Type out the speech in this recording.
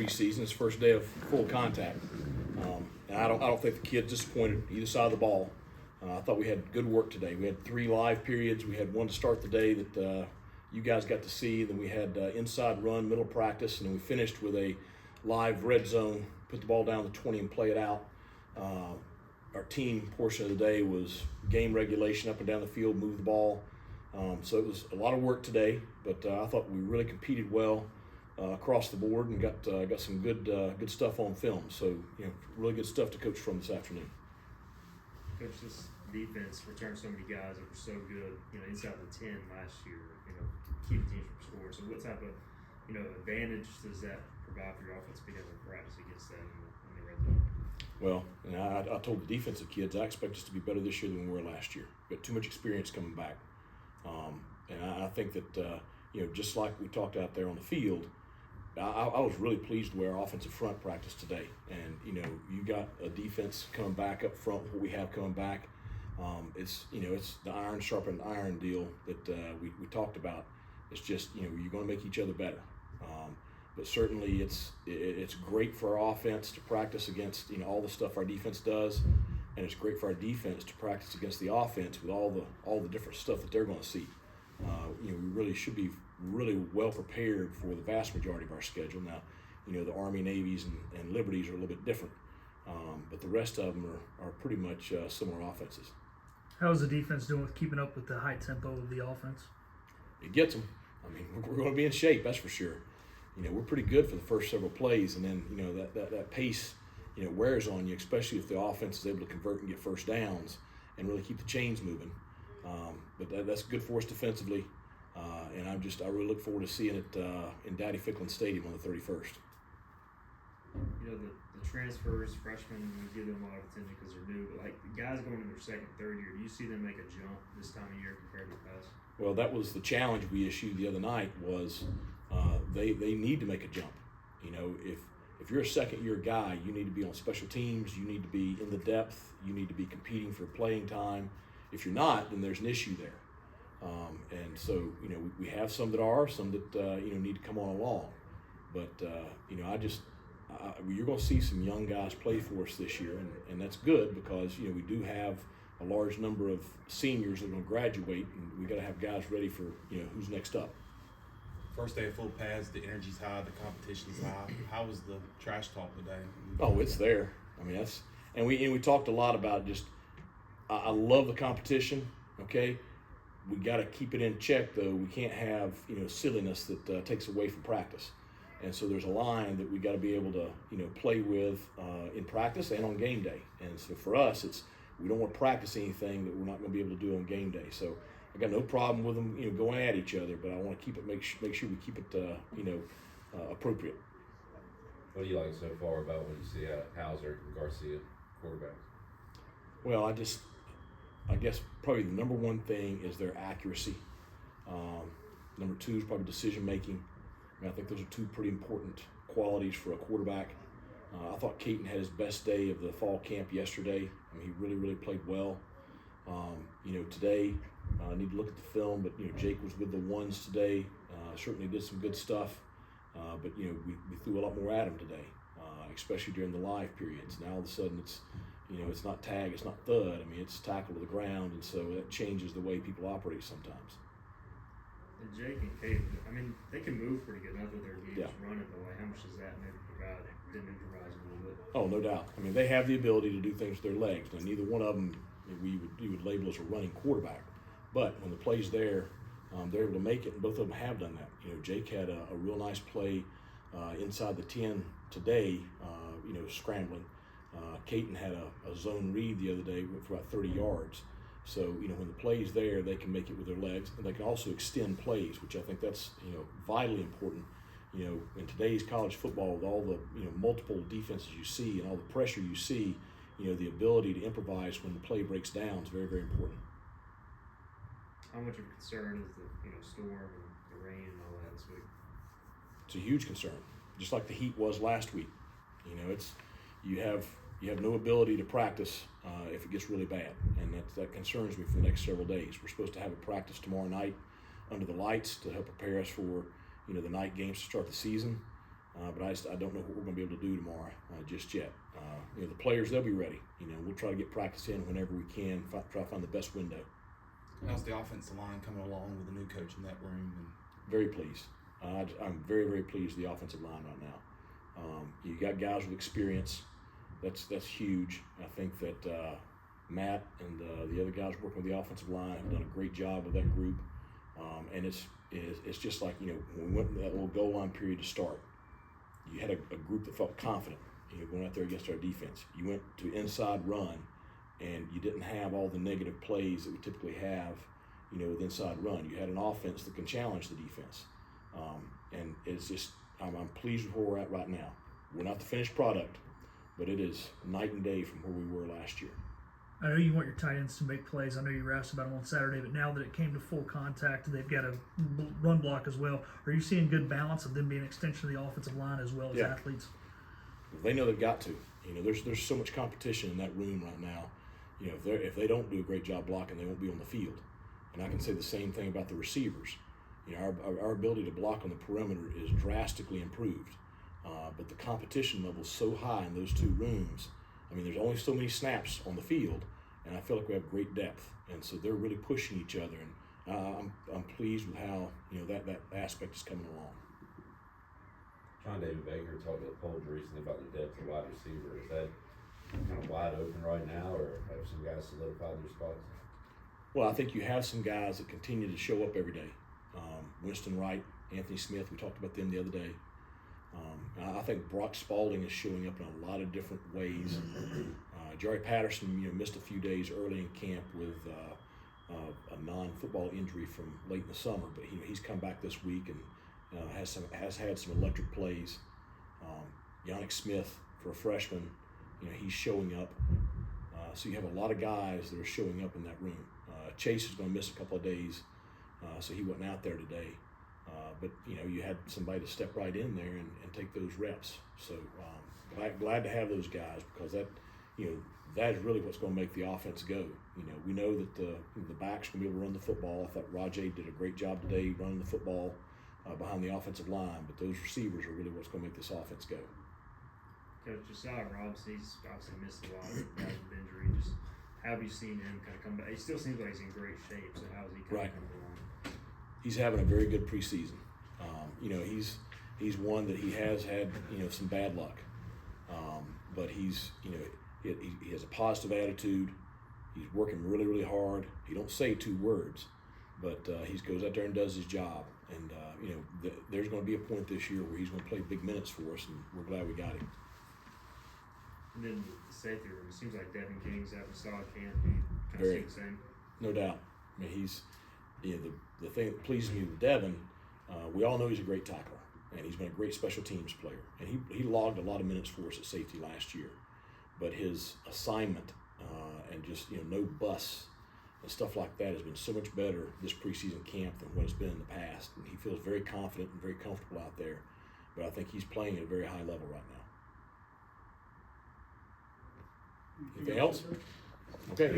preseason. It's first day of full contact. And I don't think the kids disappointed either side of the ball. I thought we had good work today. We had 3 live periods. We had one to start the day that you guys got to see. Then we had inside run, middle practice, and then we finished with a live red zone, put the ball down the 20 and play it out. Our team portion of the day was game regulation up and down the field, move the ball. So it was a lot of work today, but I thought we really competed well across the board and got some good stuff on film. So really good stuff to coach from this afternoon. Coach, this defense returned so many guys that were so good, inside the 10 last year, keep teams from scoring. So what type of, advantage does that provide for your offense being able to practice against that in the red zone? Well, I told the defensive kids I expect us to be better this year than we were last year. We've got too much experience coming back. And I think that, just like we talked out there on the field, I was really pleased with our offensive front practice today. And, you got a defense coming back up front, what we have coming back. It's the iron sharpened iron deal that we talked about. It's just, you're going to make each other better. But certainly it's great for our offense to practice against, all the stuff our defense does. And it's great for our defense to practice against the offense with all the different stuff that they're going to see. We really should be really well prepared for the vast majority of our schedule. Now, the Army, Navies, and Liberties are a little bit different, but the rest of them are pretty much similar offenses. How's the defense doing with keeping up with the high tempo of the offense? It gets them. I mean, we're going to be in shape, that's for sure. We're pretty good for the first several plays, and then that pace wears on you, especially if the offense is able to convert and get first downs and really keep the chains moving. But that's good for us defensively, and I really look forward to seeing it in Daddy Ficklin Stadium on the 31st. The transfers, freshmen, we give them a lot of attention because they're new, but like the guys going into their second, third year, do you see them make a jump this time of year compared to the past? Well, that was the challenge we issued the other night was they need to make a jump. If you're a second-year guy, you need to be on special teams, you need to be in the depth, you need to be competing for playing time. If you're not, then there's an issue there. And so, we have some that are, some that, need to come on along. But, you're going to see some young guys play for us this year, and that's good because, we do have a large number of seniors that are going to graduate, and we got to have guys ready for, who's next up. First day of full pads, the energy's high, the competition's high. How was the trash talk today? Oh, it's there. I mean, we talked a lot about just. I love the competition. Okay, we got to keep it in check though. We can't have silliness that takes away from practice, and so there's a line that we got to be able to play with in practice and on game day. And so for us, we don't want to practice anything that we're not going to be able to do on game day. So I got no problem with them going at each other, but I want to keep it make sure we keep it appropriate. What do you like so far about what you see out of Hauser and Garcia quarterbacks? Well, I guess probably the number one thing is their accuracy. Number two is probably decision making. I think those are two pretty important qualities for a quarterback. I thought Caton had his best day of the fall camp yesterday. I mean, he really played well. Today, I need to look at the film, but Jake was with the ones today. Certainly did some good stuff, but we threw a lot more at him today, especially during the live periods. Now all of a sudden it's not tag, it's not thud. I mean, it's tackle to the ground, and so that changes the way people operate sometimes. And Jake and Kate, I mean, they can move pretty good. Not that they're just running, but how much does that maybe provide them improvising a little bit? Oh, no doubt. I mean, they have the ability to do things with their legs. Now, neither one of them you would label as a running quarterback, but when the play's there, they're able to make it, and both of them have done that. Jake had a real nice play inside the 10 today, scrambling. Caton had a zone read the other day, went for about 30 yards. So, when the play's there, they can make it with their legs, and they can also extend plays, which I think that's, vitally important. In today's college football, with all the, multiple defenses you see and all the pressure you see, the ability to improvise when the play breaks down is very, very important. How much of a concern is the storm and the rain and all that this week? It's a huge concern, just like the heat was last week. You have no ability to practice if it gets really bad, and that concerns me for the next several days. We're supposed to have a practice tomorrow night under the lights to help prepare us for the night games to start the season. But I don't know what we're going to be able to do tomorrow just yet. You know, the players, they'll be ready. You know, we'll try to get practice in whenever we can, try to find the best window. How's the offensive line coming along with the new coach in that room? And Very pleased. I'm very, very pleased with the offensive line right now. You got guys with experience. That's huge. I think that Matt and the other guys working with the offensive line have done a great job with that group. And it's just like, you know, when we went to that little goal line period to start, you had a group that felt confident, you know, going out there against our defense. You went to inside run, and you didn't have all the negative plays that we typically have, you know, with inside run. You had an offense that can challenge the defense. And it's just, I'm pleased with where we're at right now. We're not the finished product, but it is night and day from where we were last year. I know you want your tight ends to make plays. I know you were asked about them on Saturday, but now that it came to full contact, they've got a run block as well. Are you seeing good balance of them being an extension of the offensive line as well as Yeah. athletes? They know they've got to. You know, there's so much competition in that room right now. You know, if they don't do a great job blocking, they won't be on the field. And I can say the same thing about the receivers. You know, our ability to block on the perimeter is drastically improved. But the competition level is so high in those two rooms. I mean, there's only so many snaps on the field, and I feel like we have great depth. And so they're really pushing each other. And I'm pleased with how, you know, that aspect is coming along. John David Baker talked to Polge recently about the depth of wide receiver. Is that kind of wide open right now, or have some guys solidified their spots? Well, I think you have some guys that continue to show up every day. Winston Wright, Anthony Smith, we talked about them the other day. I think Brock Spalding is showing up in a lot of different ways. Jerry Patterson, you know, missed a few days early in camp with a non-football injury from late in the summer, but he's come back this week and has had some electric plays. Yannick Smith, for a freshman, you know, he's showing up. So you have a lot of guys that are showing up in that room. Chase is going to miss a couple of days, so he wasn't out there today. But you know, you had somebody to step right in there and take those reps. So glad to have those guys, because that, you know, that is really what's going to make the offense go. You know, we know that the backs going to be able to run the football. I thought Rajay did a great job today running the football behind the offensive line. But those receivers are really what's going to make this offense go. Coach Josiah Robinson, he's obviously missed a lot with injury. Just how have you seen him kind of come back? He still seems like he's in great shape. So how is he kind Right. of coming along? He's having a very good preseason. You know, he's one that he has had, you know, some bad luck, but he's, you know, he has a positive attitude. He's working really, really hard. He don't say 2 words, but he goes out there and does his job. And you know, there's going to be a point this year where he's going to play big minutes for us, and we're glad we got him. And then the safety room, it seems like Devin King's having a solid camp. You kind of Very. see the same. No doubt. I mean, he's, you know, the thing that pleases me with Devin, we all know he's a great tackler, and he's been a great special teams player. And he logged a lot of minutes for us at safety last year. But his assignment and just, you know, no busts and stuff like that has been so much better this preseason camp than what it's been in the past. And he feels very confident and very comfortable out there. But I think he's playing at a very high level right now. Anything else? Okay.